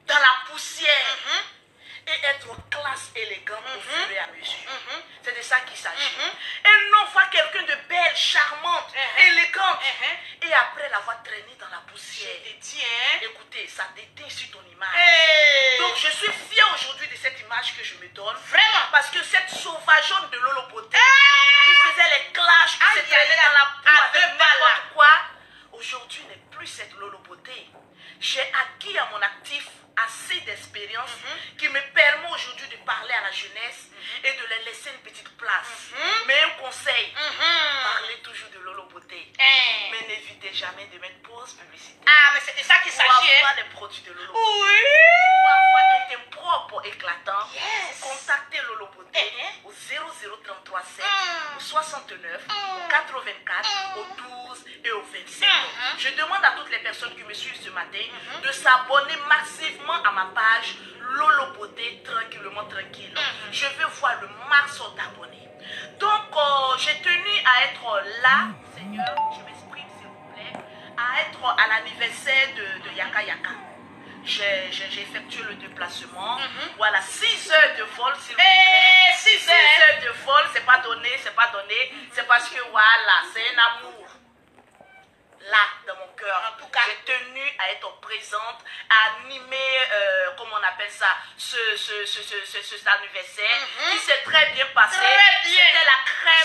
dans la poussière et être classe élégante au fur et à mesure. C'est de ça qu'il s'agit. Et non voir quelqu'un de belle, charmante, élégante et après l'avoir traîné dans la poussière. Écoutez, ça déteint sur ton image. Donc je suis fière aujourd'hui de cette image que je me donne. Vraiment. Parce que cette sauvageonne de Lolo Beauté qui faisait les clashs, qui se traînait dans la boue avec n'importe quoi, aujourd'hui n'est plus cette Lolo Beauté. J'ai acquis à mon actif assez d'expérience qui me permet aujourd'hui de parler à la jeunesse et de les laisser une petite place. Mais un conseil, parlez toujours de Lolo Beauté. Mais n'évitez jamais de mettre pause publicité. Ah, mais c'est de ça qu'il s'agit. Pour avoir les produits de Lolo Beauté. Pour avoir un teint propre éclatant, contactez Lolo Beauté au 0033 7, au 69, au 84, au 12 et au 27. Je demande à toutes les personnes qui me suivent ce matin de s'abonner massivement à ma page Lolo Beauté, tranquillement tranquille. Je veux voir le maximum d'abonnés. Donc, j'ai tenu à être là, Seigneur, je m'exprime s'il vous plaît, à être à l'anniversaire de Yaka Yaka. J'ai effectué le déplacement. Voilà, 6 heures de vol, s'il vous plaît. 6 heures de vol, c'est pas donné, c'est pas donné. C'est parce que voilà, c'est un amour. Là, dans mon cœur. En tout cas, j'ai tenu à être présente, à animer, comment on appelle ça, cet anniversaire qui s'est très bien passé. C'était la crème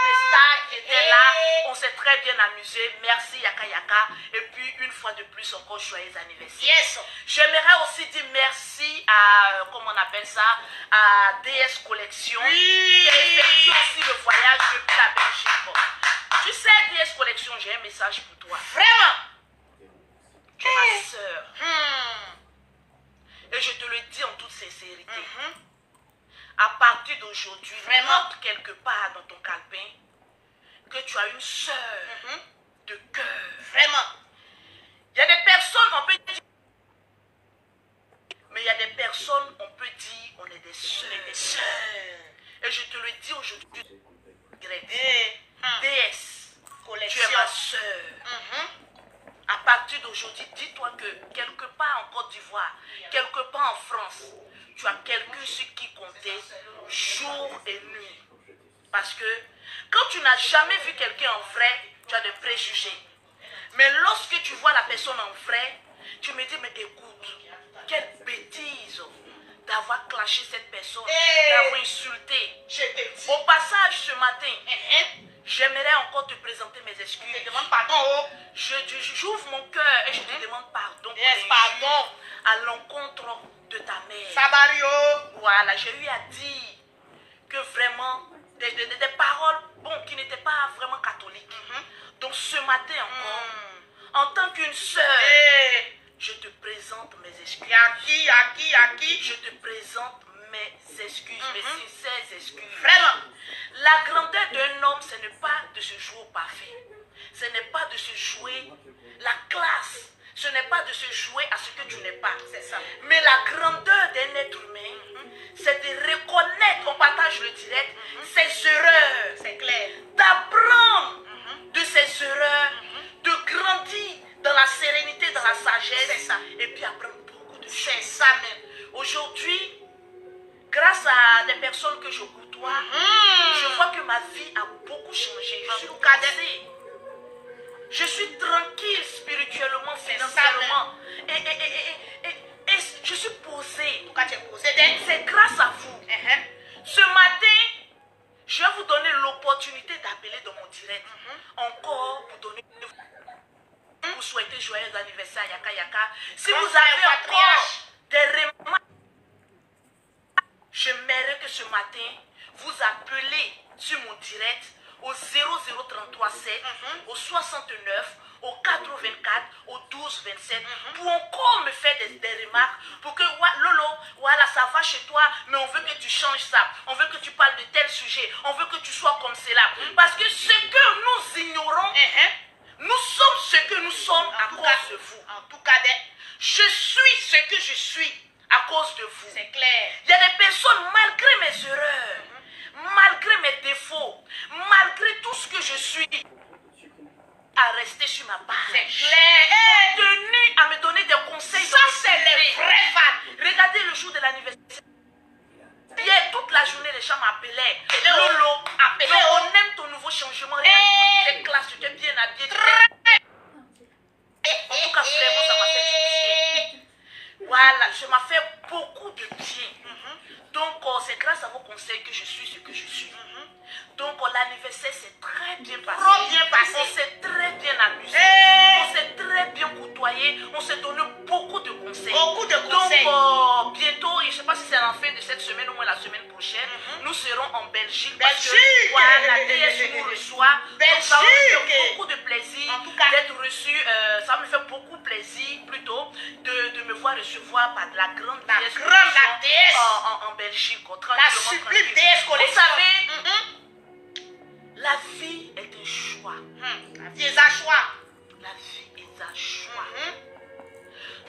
des stars qui était là. On s'est très bien amusé. Merci Yaka Yaka. Et puis, une fois de plus, encore joyeux anniversaire. J'aimerais aussi dire merci à, comment on appelle ça, à DS Collection qui a effectué aussi le voyage depuis la Belgique. Tu sais, DS Collection, j'ai un message pour toi. Vraiment. Tu es ma soeur. Et je te le dis en toute sincérité. À partir d'aujourd'hui, note quelque part dans ton calepin que tu as une soeur de cœur. Vraiment. Il y a des personnes, on peut dire, mais il y a des personnes, on peut dire, on est des soeurs. Et je te le dis aujourd'hui, DS, tu es ma soeur. À partir d'aujourd'hui, dis-toi que quelque part en Côte d'Ivoire, quelque part en France, tu as quelqu'un sur qui compter jour et nuit. Parce que quand tu n'as jamais vu quelqu'un en vrai, tu as des préjugés. Mais lorsque tu vois la personne en vrai, tu me dis, mais écoute, quelle bêtise d'avoir clashé cette personne, d'avoir insulté. Au passage, ce matin, j'aimerais encore te présenter mes excuses. Je te demande pardon. J'ouvre mon cœur et je te demande pardon. Pardon à l'encontre de ta mère. Sabario. Voilà, j'ai eu à dire que vraiment, des paroles qui n'étaient pas vraiment catholiques. Donc ce matin encore, en tant qu'une sœur, je te présente mes excuses. À qui je te présente mes excuses, mes sincères excuses. Vraiment. La grandeur d'un homme, ce n'est pas de se jouer au parfait. Ce n'est pas de se jouer la classe. Ce n'est pas de se jouer à ce que tu n'es pas. C'est ça. Mais la grandeur d'un être humain, c'est de reconnaître, on partage le direct, ses erreurs. C'est clair. D'apprendre de ses erreurs, de grandir dans la sérénité, dans la sagesse. Ça. Et puis apprendre beaucoup de choses. C'est ça même. Aujourd'hui, grâce à des personnes que je côtoie, je vois que ma vie a beaucoup changé. Je suis cadrée. Je suis tranquille spirituellement, financièrement. Et je suis posée. C'est grâce à vous. Ce matin, je vais vous donner l'opportunité d'appeler dans mon direct. Encore pour donner... Vous souhaitez joyeux anniversaire à Yaka Yaka. Si vous avez encore des remarques, j'aimerais que ce matin, vous appelez sur mon direct au 0033 7, au 69, au 84, au 12 27, pour encore me faire des remarques, pour que Lolo, voilà, ça va chez toi, mais on veut que tu changes ça, on veut que tu parles de tel sujet, on veut que tu sois comme cela. Parce que ce que nous ignorons, nous sommes ce que nous sommes à cause de vous. En tout cas, je suis ce que je suis à cause de vous. C'est clair. Il y a des personnes, malgré mes erreurs, malgré mes défauts, malgré tout ce que je suis, à rester sur ma page. C'est clair. ça m'a fait beaucoup de bien. Donc, c'est grâce à vos conseils que je suis ce que je suis. Donc, l'anniversaire s'est très bien passé. Trop bien passé. On s'est très bien amusé. On s'est très bien côtoyé. On s'est donné beaucoup de conseils. Beaucoup de conseils. Donc, bientôt, je ne sais pas si c'est en fin de cette semaine ou la semaine prochaine, nous serons en Belgique. Parce que, voilà, la DS nous reçoit. Donc, ça va me faire beaucoup de plaisir d'être reçu. Ça me fait beaucoup plaisir, plutôt, de me voir recevoir par la grande DS. En Belgique. La sublime DS collection. Vous savez, la vie est un choix. La vie est un choix. La vie est un choix.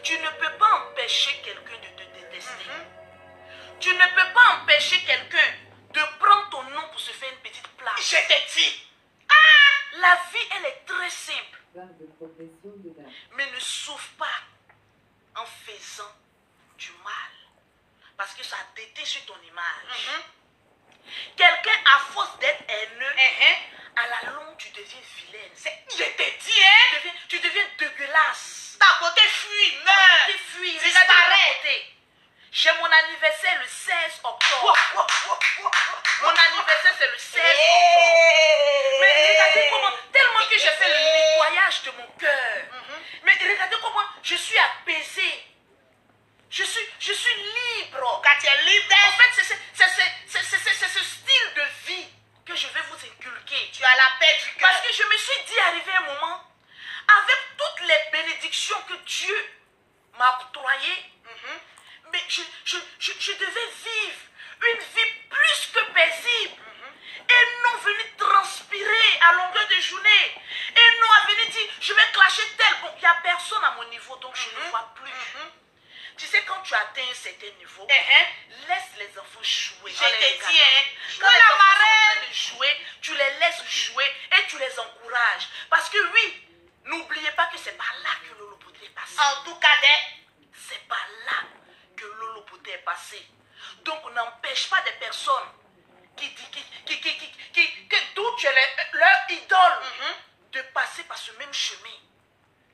Tu ne peux pas empêcher quelqu'un de te détester. Tu ne peux pas empêcher quelqu'un de prendre ton nom pour se faire une petite place. Je te dis. La vie, elle est très simple. Mais ne souffre pas en faisant du mal. Parce que ça détruit sur ton image. Quelqu'un, à force d'être haineux, à la longue, tu deviens vilaine. Je te dis, hein? Tu deviens dégueulasse. Ta beauté fuit, meurt. Disparaît. J'ai mon anniversaire le 16 octobre. Mon anniversaire, c'est le 16 octobre. Mais regardez comment, tellement que j'ai fait le nettoyage de mon cœur. Mais regardez comment je suis apaisée. Je suis libre. Quand tu es libre, en fait, c'est ce style de vie que je vais vous inculquer. Tu as la paix du cœur. Parce que je me suis dit, arrivé un moment, avec toutes les bénédictions que Dieu m'a octroyées, mais je devais vivre une vie plus que paisible. Et non venir transpirer à longueur de journée. Et non à venir dire, je vais clasher tel. Bon, il n'y a personne à mon niveau, donc je ne vois plus. Tu sais, quand tu atteins un certain niveau, laisse les enfants jouer. Je te dis, quand les enfants sont en train de jouer, tu les laisses jouer et tu les encourages. Parce que oui, n'oubliez pas que c'est par là que Lolo Poté est passé. En tout cas, c'est par là que Lolo Poté est passé. Donc, n'empêche pas des personnes d'où tu es leur idole de passer par ce même chemin.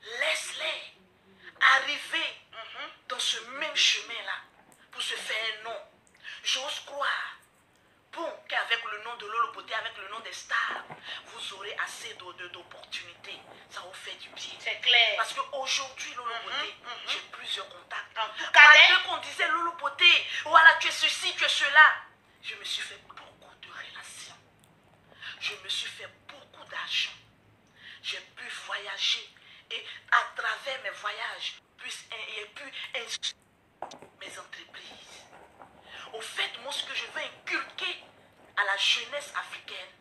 Laisse-les arriver dans ce même chemin-là pour se faire un nom. J'ose croire, bon, qu'avec le nom de Lolo Poté, avec le nom des stars, vous aurez assez d'opportunités. Ça vous fait du bien. C'est clair. Parce qu'aujourd'hui, Lolo Poté, j'ai plusieurs contacts. En tout cas, malgré qu'on disait Lolo Poté, voilà, tu es ceci, tu es cela. Je me suis fait beaucoup de relations. Je me suis fait beaucoup d'argent. J'ai pu voyager. Et à travers mes voyages, j'ai pu instruire mes entreprises. Au fait, moi, ce que je veux inculquer à la jeunesse africaine,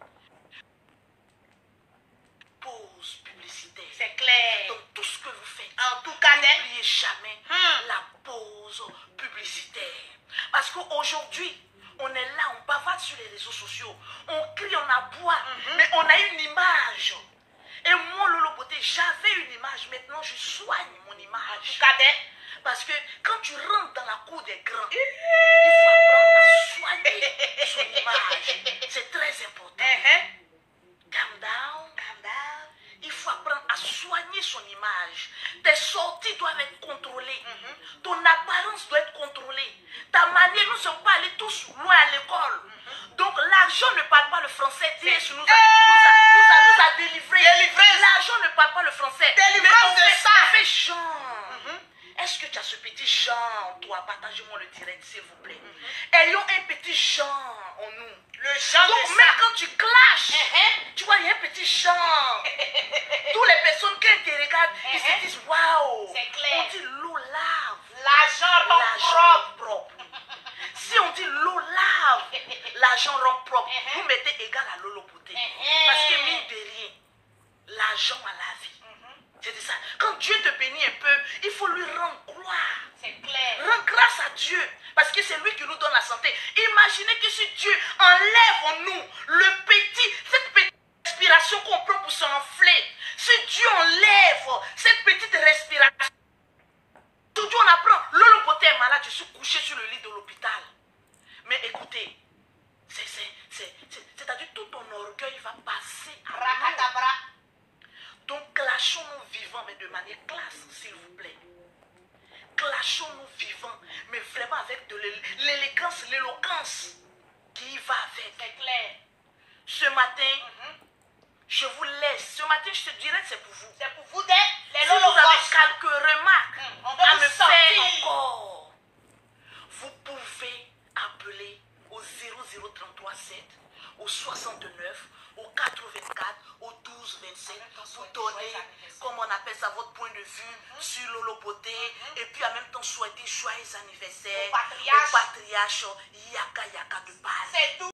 pause publicitaire. C'est clair. Donc, tout ce que vous faites, en tout cas, n'oubliez jamais la pause publicitaire. Parce qu'aujourd'hui, on est là, on bavarde sur les réseaux sociaux, on crie, on aboie, mais on a une image. Et moi, Lolo Poté, j'avais une image. Maintenant, je soigne mon image. Parce que quand tu rentres dans la cour des grands, il faut apprendre à soigner son image. C'est très important. Calm down. Il faut apprendre à soigner son image. Tes sorties doivent être contrôlées. Ton apparence doit être contrôlée. Ta manière, nous ne sommes pas allés tous loin à l'école. Donc l'argent ne parle pas le français. DS nous a délivré. L'argent ne parle pas le français. Délivrance de ça. Fais genre. Est-ce que tu as ce petit genre en toi? Partagez-moi le direct, s'il vous plaît. Ayons un petit genre en nous. Le genre donc, de même ça. quand tu clashes, tu vois, il y a un petit genre. Toutes les personnes qui te regardent, ils se disent waouh. On dit l'eau lave. L'argent propre. Si on dit l'eau lave, l'argent rend propre. Vous mettez égal à Lolo Poté. Parce que mine de rien, l'argent a la vie. C'est ça. Quand Dieu te bénit un peu, il faut lui rendre gloire. C'est clair. Rends grâce à Dieu. Parce que c'est lui qui nous donne la santé. Imaginez que si Dieu enlève en nous cette petite respiration qu'on prend pour s'enfler. Si Dieu enlève cette petite respiration. Aujourd'hui on apprend, Lolo Poté est malade, je suis couché sur le lit de l'hôpital. Mais écoutez, c'est-à-dire tout ton orgueil va passer à l'eau. Donc clashons-nous vivants, mais de manière classe, s'il vous plaît. clashons-nous vivants, mais vraiment avec de l'élégance, l'éloquence qui va avec. C'est clair. Ce matin, je vous laisse. Ce matin, je te dirais que c'est pour vous. C'est pour vous d'être les Si vous lologos. avez quelques remarques On veut à vous me sortir. faire encore, vous pouvez appeler au 0033 7, au 69, au 84, au 12 27 pour donner, comme on appelle ça, votre point de vue sur Lolo Beauté et puis en même temps souhaiter joyeux anniversaire Au patriarche. Yaka Yaka de Bâle. C'est tout.